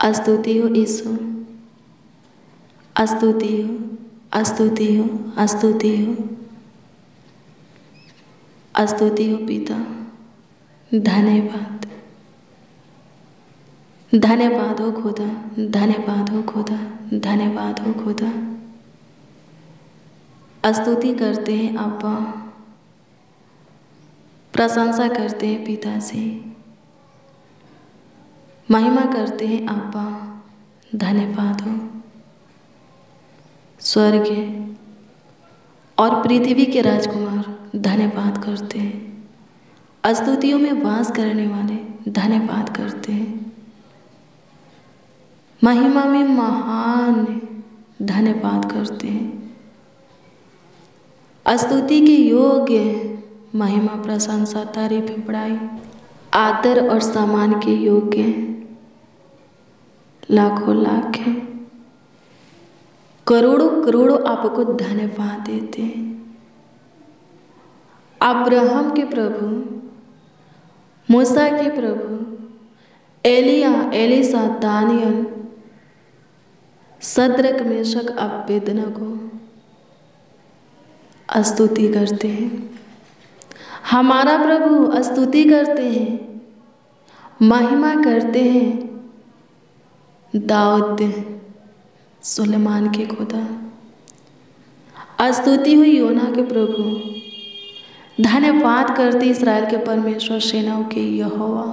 स्तुति हो यीशु, स्तुति हो, स्तुति हो, स्तुति हो, स्तुति हो पिता। धन्यवाद, धन्यवाद हो खुदा, धन्यवाद हो खुदा, धन्यवाद हो खुदा। स्तुति करते हैं अब्बा, प्रशंसा करते हैं पिता से, महिमा करते हैं अब्बा। धन्यवाद हो। स्वर्ग और पृथ्वी के राजकुमार धन्यवाद करते हैं। स्तुतियों में वास करने वाले धन्यवाद करते हैं। महिमा में महान धन्यवाद करते हैं। स्तुति के योग्य महिमा, प्रशंसा, तारीफ, बड़ाई, आदर और सम्मान के योग्य लाखों लाख हैं। करोड़ों करोड़ों आपको धन्यवाद देते हैं। अब्राहम के प्रभु, मूसा के प्रभु, एलिया, एलीशा, दानियल, सद्रक, मेशक, अबेदनगो स्तुति करते हैं। हमारा प्रभु स्तुति करते हैं, महिमा करते हैं। दाऊद, सुलेमान के खुदा, स्तुति हुई योना के प्रभु। धन्यवाद करते इस्राएल के परमेश्वर, सेनाओं के यहोवा।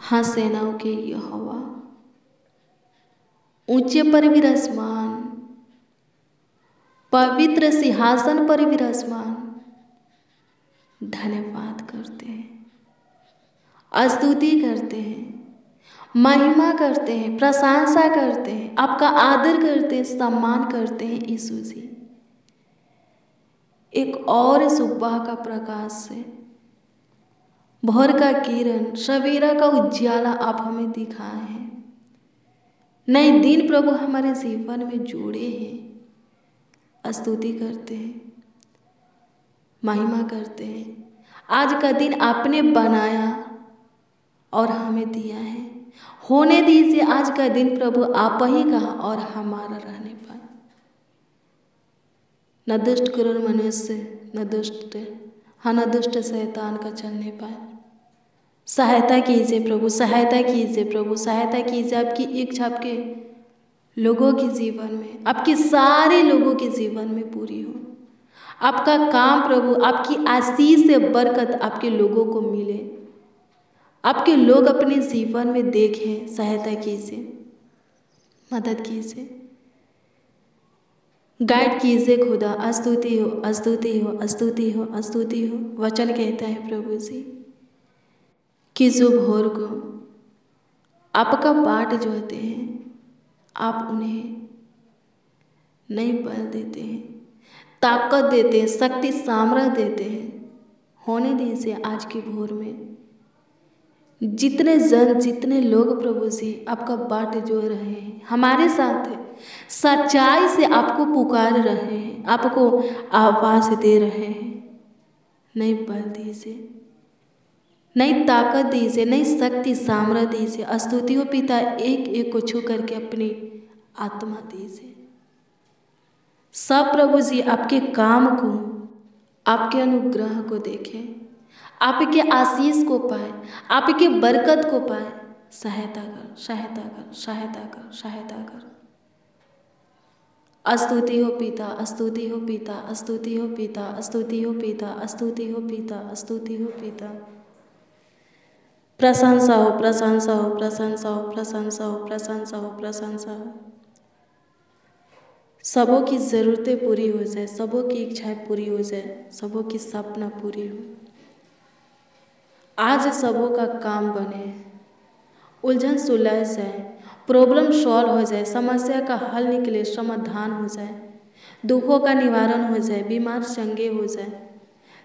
हाँ, सेनाओं के यहोवा। ऊंचे पर विराजमान, पवित्र सिंहासन पर विराजमान। धन्यवाद करते हैं, स्तुति करते हैं, महिमा करते हैं, प्रशंसा करते हैं, आपका आदर करते हैं, सम्मान करते हैं यीशु जी। एक और सुबह का प्रकाश से, भोर का किरण, सवेरा का उज्याला आप हमें दिखाए हैं। नए दिन प्रभु हमारे जीवन में जुड़े हैं। स्तुति करते हैं, महिमा करते हैं। आज का दिन आपने बनाया और हमें दिया है। होने दीजिए आज का दिन प्रभु आप ही का और हमारा रहने पाए। न दुष्ट क्रूर मनुष्य, न दुष्ट शैतान का चलने पाए। सहायता कीजिए प्रभु, सहायता कीजिए प्रभु, सहायता कीजिए। आपकी इच्छा आपके लोगों के जीवन में, आपके सारे लोगों के जीवन में पूरी हो। आपका काम प्रभु, आपकी आशीष से बरकत आपके लोगों को मिले। आपके लोग अपने जीवन में देखें। सहायता कीजिए, मदद कीजिए, गाइड कीजिए खुदा। स्तुति हो, स्तुति हो, स्तुति हो, स्तुति हो। वचन कहता है प्रभु जी कि जो भोर को आपका बाट जोते हैं, आप उन्हें नई बल देते हैं, ताकत देते हैं, शक्ति सामर्थ देते हैं। होने दीजिए आज की भोर में जितने जन, जितने लोग प्रभु जी आपका बाट जो रहे हैं, हमारे साथ है, सच्चाई से आपको पुकार रहे हैं, आपको आवाज दे रहे हैं। नई बल दीजिए, नई ताकत दीजिए, नई शक्ति सामर्थ दीजिए। स्तुति हो पिता, एक एक को छू करके अपनी आत्मा दीजिए। सब प्रभु जी आपके काम को, आपके अनुग्रह को देखें, आपके आशीष को पाए, आपके बरकत को पाए। सहायता कर, सहायता कर, सहायता कर, सहायता कर। स्तुति हो पिता, स्तुति हो पिता, स्तुति हो पिता, स्तुति हो पिता, स्तुति हो पिता, स्तुति हो पिता। प्रशंसा हो, प्रशंसा हो, प्रशंसा हो, प्रशंसा हो, प्रशंसा हो, प्रशंसा हो। सबों की ज़रूरतें पूरी हो जाए, सबों की इच्छाएं पूरी हो जाए, सबों की सपना पूरी हो। आज सबों का काम बने, उलझन सुलझ जाए, प्रॉब्लम सॉल्व हो जाए, समस्या का हल निकले, समाधान हो जाए, दुखों का निवारण हो जाए, बीमार चंगे हो जाए,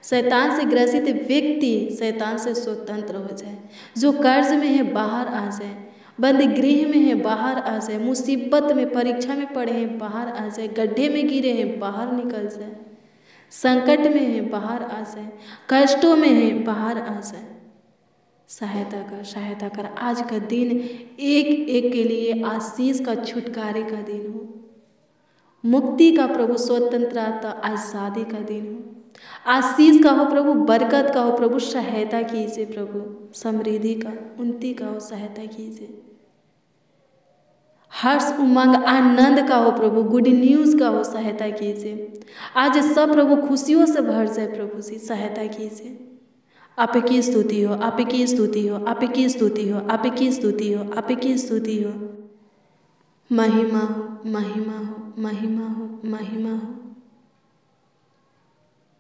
शैतान से ग्रसित व्यक्ति शैतान से स्वतंत्र हो जाए, जो कर्ज में है बाहर आ जाए, बंद गृह में है बाहर आ जाए, मुसीबत में, परीक्षा में पड़े हैं बाहर आ जाए, गड्ढे में गिरे हैं बाहर निकल जाए, संकट में है बाहर आ जाए, कष्टों में है बाहर आ जाए। सहायता कर, सहायता कर। आज का दिन एक एक के लिए आशीष का, छुटकारे का दिन हो, मुक्ति का प्रभु, स्वतंत्रता, आज़ादी का दिन हो, आशीष का हो प्रभु, बरकत का हो प्रभु, सहायता कीजिए प्रभु, समृद्धि का, उन्नति का हो, सहायता कीजिए। हर्ष, उमंग, आनंद का हो प्रभु, गुड न्यूज़ का हो, सहायता कीजिए। आज सब प्रभु खुशियों से भर जाए प्रभु जी, सहायता कीजिए। आप की स्तुति हो, आप की स्तुति हो, आप की स्तुति हो, आप की स्तुति हो, आप की स्तुति हो। महिमा हो, महिमा हो, महिमा हो, महिमा हो।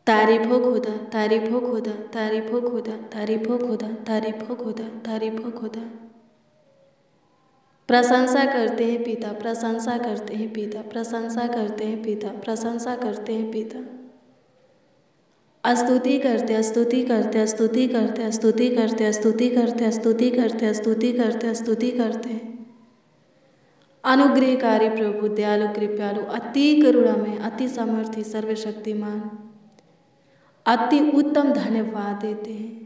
तारीफ हो खुदा, तारीफ हो खुदा, तारीफ हो खुदा, तारीफ हो खुदा, तारीफ हो खुदा, तारीफ हो खुदा। प्रशंसा करते हैं पिता, प्रशंसा करते हैं पिता, प्रशंसा करते हैं पिता, प्रशंसा करते हैं पिता। स्तुति करते, स्तुति करते, स्तुति करते, स्तुति करते, स्तुति करते, स्तुति करते, स्तुति करते, स्तुति करते। अनुग्रहकारी प्रभु, दयालु, कृपालु, अति करुणामय, अति सामर्थी, सर्वशक्तिमान, अति उत्तम धन्यवाद देते हैं।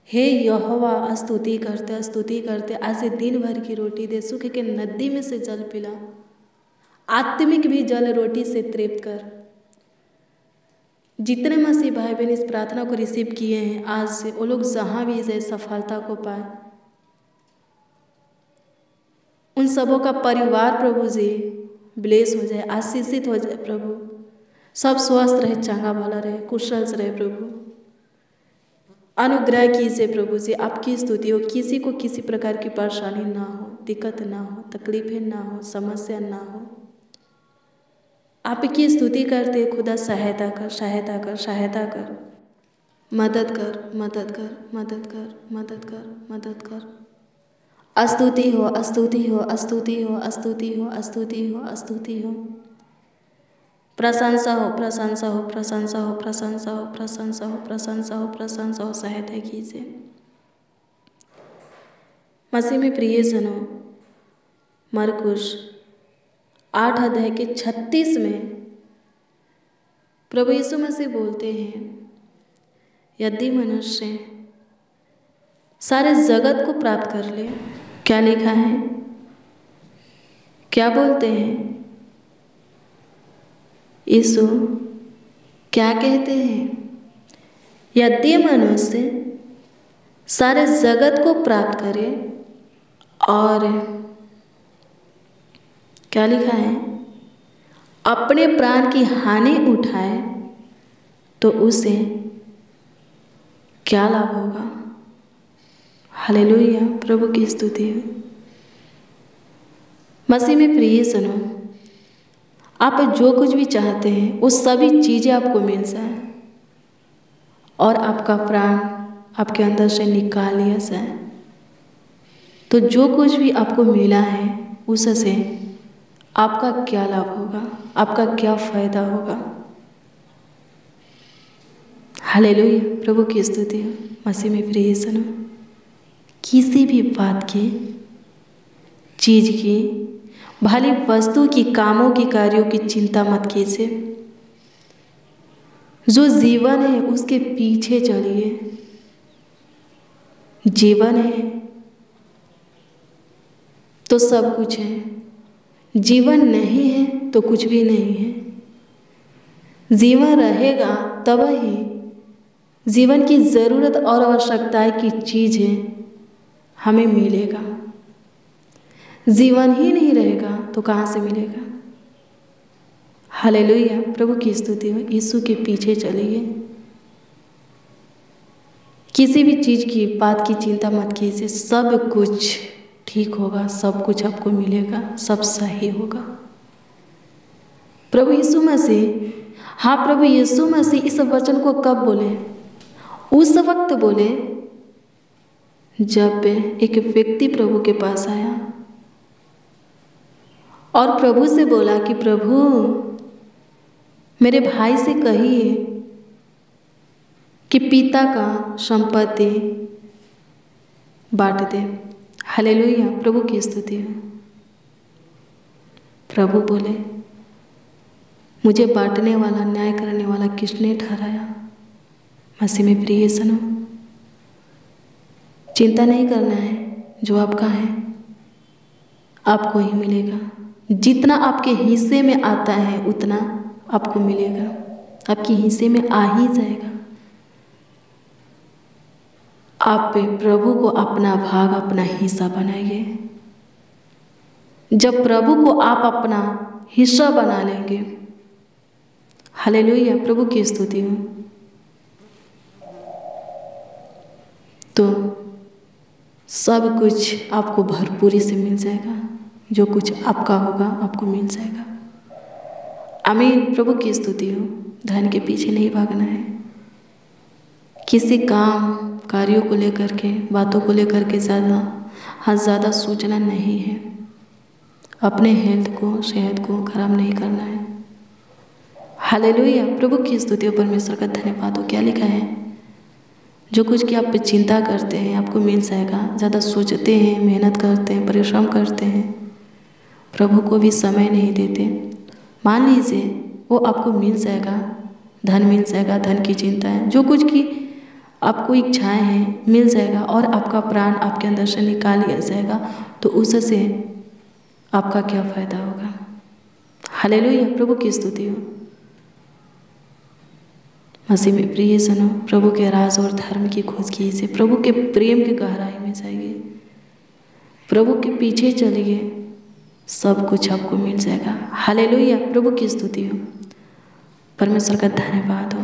हे यहोवा, स्तुति करते, स्तुति करते। आज दिन भर की रोटी दे, सुख के नदी में से जल पिला, आत्मिक भी जल रोटी से तृप्त कर। जितने मसीह भाई बहन इस प्रार्थना को रिसीव किए हैं, आज से वो लोग जहाँ भी जाए सफलता को पाए। उन सबों का परिवार प्रभु जी ब्लेस हो जाए, आशीषित हो जाए प्रभु। सब स्वस्थ रहे, चंगा भला रहे, कुशल से रहे प्रभु। अनुग्रह कीजिए प्रभु जी, आपकी स्तुति हो। किसी को किसी प्रकार की परेशानी ना हो, दिक्कत ना हो, तकलीफें ना हो, समस्या ना हो। आपकी स्तुति करते खुदा, सहायता कर, सहायता कर, सहायता कर, मदद कर, मदद कर, मदद कर, मदद कर, मदद कर। स्तुति हो, स्तुति हो, स्तुति हो, स्तुति हो, स्तुति हो, स्तुति हो। प्रशंसा हो, प्रशंसा हो, प्रशंसा हो, प्रशंसा हो, प्रशंसा हो, प्रशंसा हो, प्रशंसा हो, सहायता कीजिए। मसीह में प्रिय जनों, मरकुस 8 अध्याय के 36 में प्रभु यीशु मसीह बोलते हैं, यदि मनुष्य सारे जगत को प्राप्त कर ले, क्या लिखा है, क्या बोलते हैं यीशु, क्या कहते हैं? यदि मनुष्य सारे जगत को प्राप्त करे और क्या लिखा है, अपने प्राण की हानि उठाए, तो उसे क्या लाभ होगा? हालेलुया, प्रभु की स्तुति है। मसीह में प्रिय सुनो, आप जो कुछ भी चाहते हैं वो सभी चीज़ें आपको मिल जाए और आपका प्राण आपके अंदर से निकाल लिया जाए, तो जो कुछ भी आपको मिला है उससे आपका क्या लाभ होगा, आपका क्या फायदा होगा? हालेलुया, प्रभु की स्तुति हो। मसीह में प्रिय सुनो, किसी भी बात की, चीज की, भली वस्तु की, कामों की, कार्यों की चिंता मत कीजिए। जो जीवन है उसके पीछे चलिए। जीवन है तो सब कुछ है, जीवन नहीं है तो कुछ भी नहीं है। जीवन रहेगा तब ही जीवन की ज़रूरत और आवश्यकताएं की चीज़ें हमें मिलेगा। जीवन ही नहीं रहेगा तो कहाँ से मिलेगा? हालेलुया, प्रभु की स्तुति हो। यीशु के पीछे चलिए। किसी भी चीज़ की, बात की चिंता मत कीजिए, सब कुछ ठीक होगा, सब कुछ आपको मिलेगा, सब सही होगा। प्रभु यीशु मसीह, हाँ प्रभु यीशु मसीह इस वचन को कब बोले? उस वक्त बोले जब एक व्यक्ति प्रभु के पास आया और प्रभु से बोला कि प्रभु मेरे भाई से कहिए कि पिता का संपत्ति बांट दे। हालेलुया, प्रभु की स्तुति है। प्रभु बोले मुझे बांटने वाला, न्याय करने वाला किसने ठहराया? मसीह में प्रिय सुनो, चिंता नहीं करना है, जो आपका है आपको ही मिलेगा। जितना आपके हिस्से में आता है उतना आपको मिलेगा, आपके हिस्से में आ ही जाएगा। आप प्रभु को अपना भाग, अपना हिस्सा बनाइए। जब प्रभु को आप अपना हिस्सा बना लेंगे, हालेलुया, प्रभु की स्तुति हो, तो सब कुछ आपको भरपूरी से मिल जाएगा। जो कुछ आपका होगा आपको मिल जाएगा। आमीन, प्रभु की स्तुति हो। धन के पीछे नहीं भागना है। किसी काम कार्यों को लेकर के, बातों को लेकर के ज़्यादा सोचना नहीं है। अपने हेल्थ को, सेहत को खराब नहीं करना है। हालेलुया, प्रभु की स्तुति हो। परमेश्वर का धन्यवाद हो। क्या लिखा है? जो कुछ कि आप पे चिंता करते हैं आपको मिल जाएगा। ज़्यादा सोचते हैं, मेहनत करते हैं, परिश्रम करते हैं, प्रभु को भी समय नहीं देते, मान लीजिए वो आपको मिल जाएगा। धन मिल जाएगा, धन की चिंता है, जो कुछ की आपको इच्छाएं हैं मिल जाएगा, और आपका प्राण आपके अंदर से निकाल लिया जाएगा। तो उससे आपका क्या फ़ायदा होगा? हालेलुया, प्रभु की स्तुति हो। मसीह में प्रिय सनो, प्रभु के राज और धर्म की खोज कीजिए। प्रभु के प्रेम की गहराई में जाइए, प्रभु के पीछे चलिए, सब कुछ आपको मिल जाएगा। हालेलुया, प्रभु की स्तुति हो। परमेश्वर का धन्यवाद हो।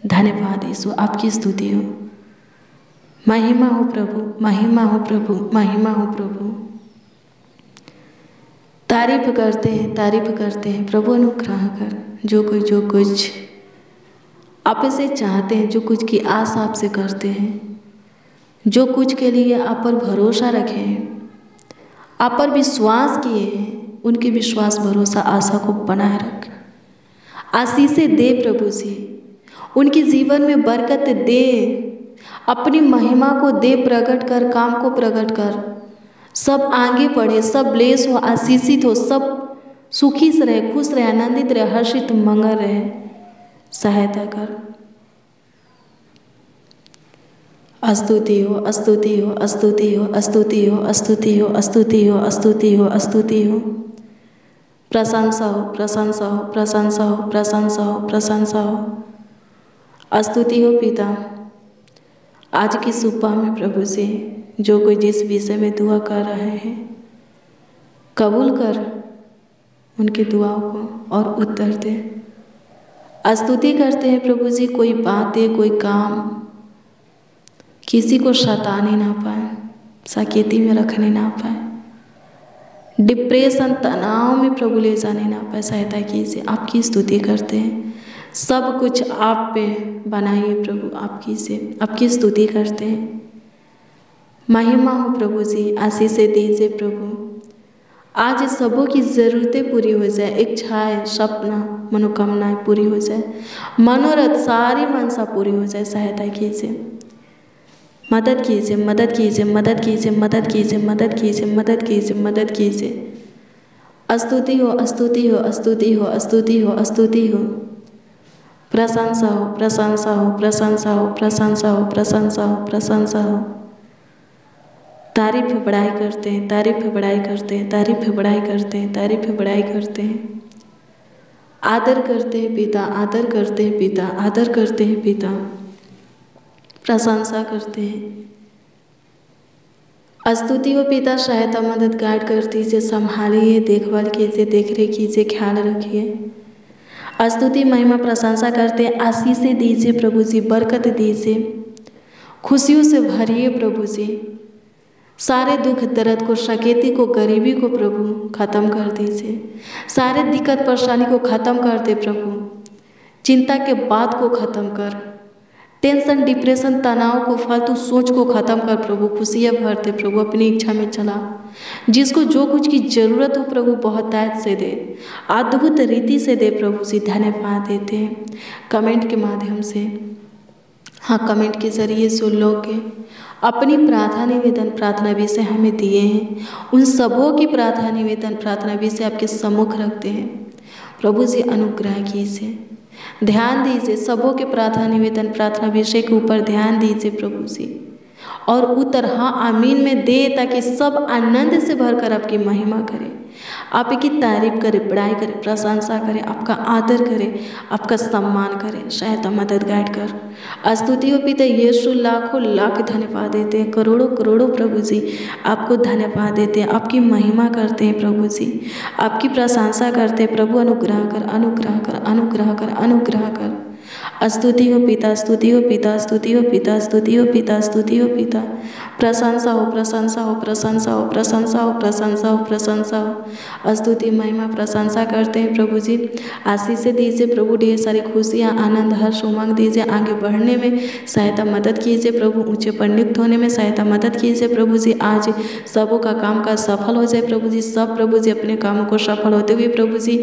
धन्यवाद यीशु, आपकी स्तुति हो। महिमा हो प्रभु, महिमा हो प्रभु, महिमा हो प्रभु। तारीफ करते हैं, तारीफ करते हैं प्रभु। अनुग्रह कर, जो कुछ आप इसे चाहते हैं, जो कुछ की आस आपसे करते हैं, जो कुछ के लिए आप पर भरोसा रखे हैं, आप पर विश्वास किए हैं, उनके विश्वास, भरोसा, आशा को बनाए रख। आशीषें दे प्रभु जी, उनके जीवन में बरकत दे, अपनी महिमा को दे, प्रकट कर, काम को प्रकट कर। सब आगे बढ़े, सब ब्लेस हो, आशीषित हो, सब सुखी से रहे, खुश रहे, आनंदित रहे, हर्षित मंगल रहे। सहायता कर। स्तुति हो, स्तुति हो, स्तुति हो, स्तुति हो, स्तुति हो, स्तुति हो, स्तुति हो, स्तुति हो। प्रशंसा हो, प्रशंसा हो, प्रशंसा हो, प्रशंसा हो, प्रशंसा हो। स्तुति हो पिता। आज की सुबह में प्रभु से जो कोई जिस विषय में दुआ कर रहे हैं, कबूल कर उनकी दुआओं को और उत्तर दे। स्तुति करते हैं प्रभु जी, कोई बातें, कोई काम किसी को सताने ना पाए, साकेती में रखने ना पाए, डिप्रेशन, तनाव में प्रभु ले जाने ना पाए। सहायता कीजिए। आपकी स्तुति करते हैं, सब कुछ आप पे बनाइए प्रभु, आपकी स्तुति करते हैं। महिमा हो प्रभु जी, आशीषें दीजिए प्रभु। आज सबों की ज़रूरतें पूरी हो जाए, इच्छाएं, सपना, मनोकामनाएं पूरी हो जाए, मनोरथ, सारी मनसा पूरी हो जाए। सहायता कीजिए, मदद कीजिए, मदद कीजिए, मदद कीजिए, मदद कीजिए, मदद कीजिए, मदद कीजिए, मदद कीजिए। स्तुति हो, स्तुति हो, स्तुति हो, स्तुति हो, स्तुति हो। प्रशंसा हो, प्रशंसा हो, प्रशंसा हो, प्रशंसा हो, प्रशंसा हो, प्रशंसा हो। तारीफ बड़ाई करते हैं, तारीफ बड़ाई करते हैं, तारीफ बड़ाई करते हैं, तारीफ बड़ाई करते हैं। आदर करते हैं पिता, आदर करते हैं पिता, आदर करते हैं पिता। प्रशंसा करते हैं। स्तुति हो पिता। सहायता, मदद, गाइड कर दीजिए, संभालिए, देखभाल कीजिए, देखरेख कीजिए, ख्याल रखिए। स्तुति, महिमा, प्रशंसा करते हैं। आशीषें दीजिए प्रभु जी, बरकत दीजिए, खुशियों से भरिए प्रभु जी। सारे दुख दर्द को, सकेती को, गरीबी को प्रभु ख़त्म कर दीजिए। सारे दिक्कत परेशानी को ख़त्म कर दे प्रभु। चिंता के बात को ख़त्म कर, टेंशन, डिप्रेशन, तनाव को, फालतू सोच को ख़त्म कर प्रभु। खुशियाँ भर दे प्रभु, अपनी इच्छा में चला। जिसको जो कुछ की ज़रूरत हो प्रभु बहुतायत से दे, अद्भुत रीति से दे प्रभु जी। धन्यवाद देते हैं कमेंट के माध्यम से, हाँ, कमेंट के ज़रिए जो लोग अपनी प्रार्थना निवेदन, प्रार्थना विषय हमें दिए हैं, उन सबों की प्रार्थना निवेदन, प्रार्थना विषय आपके सम्मुख रखते हैं प्रभु जी। अनुग्रह कीजिए, ध्यान दीजिए, सबों के प्रार्थना निवेदन, प्रार्थना विषय के ऊपर ध्यान दीजिए प्रभु जी, और उत्तर हाँ आमीन में दे, ताकि सब आनंद से भरकर आपकी महिमा करें, आपकी तारीफ करें, बड़ाई करें, प्रशंसा करें, आपका आदर करें, आपका सम्मान करें। सहायता मदद गाइड कर। स्तुति हो पिता यीशु, लाखों लाख धन्यवाद देते हैं, करोड़ों करोड़ों प्रभु जी आपको धन्यवाद देते हैं, आपकी महिमा करते हैं प्रभु जी, आपकी प्रशंसा करते हैं प्रभु। अनुग्रह कर, अनुग्रह कर, अनुग्रह कर, अनुग्रह कर। स्तुति हो पिता, स्तुति हो पिता, स्तुति हो पिता, स्तुति हो पिता, स्तुति हो पिता। प्रशंसा हो, प्रशंसा हो, प्रशंसा हो, प्रशंसा हो, प्रशंसा हो, प्रशंसा हो। स्तुति महिमा प्रशंसा करते हैं प्रभु जी। आशीष दीजिए प्रभु, ढेर सारी खुशियाँ, आनंद, हर्ष, उमंग दीजिए, आगे बढ़ने में सहायता मदद कीजिए प्रभु, ऊंचे पर नियुक्त होने में सहायता मदद कीजिए प्रभु जी। आज सबों का काम का सफल हो जाए प्रभु जी, सब प्रभु जी अपने कामों को सफल होते हुए प्रभु जी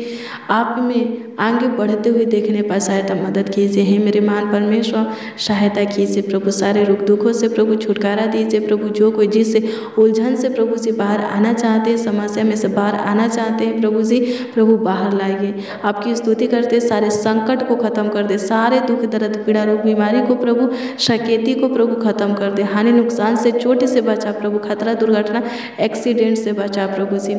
आप में आगे बढ़ते हुए देखने पर सहायता मदद कीजिए। हे मेरे महान परमेश्वर, सहायता कीजिए प्रभु, सारे रोग दुखों से प्रभु छुटकारा दीजिए प्रभु। जो कोई जिस उलझन से प्रभु जी बाहर आना चाहते हैं, समस्या में से बाहर आना चाहते हैं प्रभु जी, प्रभु बाहर लाइए। आपकी स्तुति करते सारे संकट को खत्म कर दे, सारे दुख दर्द पीड़ा रोग बीमारी को प्रभु, शकेती को प्रभु खत्म कर दे, हानि नुकसान से चोट से बचा प्रभु, खतरा दुर्घटना एक्सीडेंट से बचा प्रभु जी।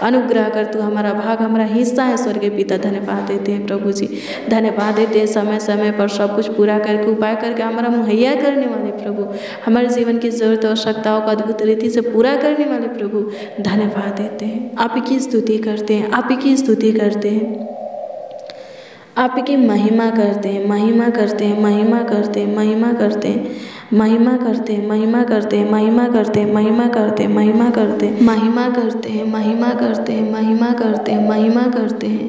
अनुग्रह कर, तू हमारा भाग, हमारा हिस्सा है स्वर्गीय पिता। धन्यवाद देते हैं प्रभु जी, धन्यवाद देते हैं समय समय पर सब कुछ पूरा करके, उपाय करके हमारा मुहैया करने वाले प्रभु, हमारे जीवन की जरूरत और आवश्यकताओं को अद्भुत रीति से पूरा करने वाले प्रभु, धन्यवाद देते हैं। आप ही की स्तुति करते हैं, आप ही की स्तुति करते हैं, आप ही की महिमा करते हैं, महिमा करते हैं, महिमा करते हैं, महिमा करते हैं, महिमा करते हैं, महिमा करते हैं, महिमा करते हैं, महिमा करते हैं, महिमा करते हैं, महिमा करते हैं, महिमा करते हैं, महिमा करते हैं, महिमा करते हैं।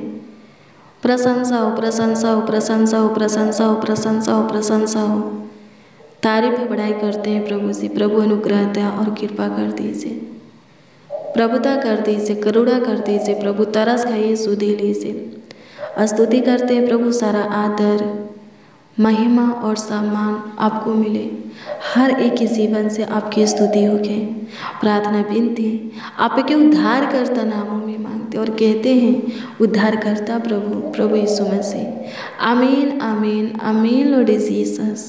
प्रशंसा हो, प्रशंसा हो, प्रशंसा हो, प्रशंसा हो, प्रशंसा हो, प्रशंसा हो। तारीफ बड़ाई करते हैं प्रभु जी। प्रभु अनुग्रहता और कृपा कर दीजिए, प्रभुता कर दीजिए, करुणा कर दीजिए प्रभु, तरस खाइए, सुधि लीजिए। स्तुति करते हैं प्रभु, सारा आदर, महिमा और सम्मान आपको मिले, हर एक के जीवन से आपकी स्तुति होके। प्रार्थना विनती आपके उद्धारकर्ता नामों में मांगते और कहते हैं, उद्धारकर्ता प्रभु, प्रभु यीशु मसीह। आमीन, आमीन, आमीन लॉर्ड जीसस,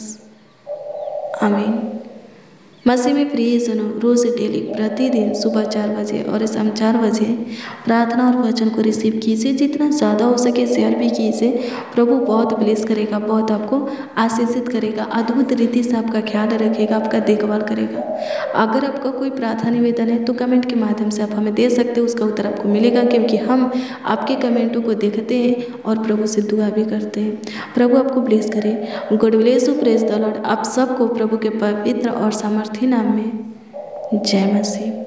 आमीन। मसीह में प्रिय सुनो, रोज़ डेली प्रतिदिन सुबह 4 बजे और शाम 4 बजे प्रार्थना और वचन को रिसीव कीजिए, जितना ज़्यादा हो सके शेयर भी कीजिए। प्रभु बहुत ब्लेस करेगा, बहुत आपको आशीषित करेगा, अद्भुत रीति से आपका ख्याल रखेगा, आपका देखभाल करेगा। अगर आपका कोई प्रार्थना निवेदन है तो कमेंट के माध्यम से आप हमें दे सकते हो, उसका उत्तर आपको मिलेगा, क्योंकि हम आपके कमेंटों को देखते हैं और प्रभु से दुआ भी करते हैं। प्रभु आपको ब्लेस करे। God bless you, praise the Lord. आप सबको प्रभु के पवित्र और सामर्थ्य नाम में जय मसीह।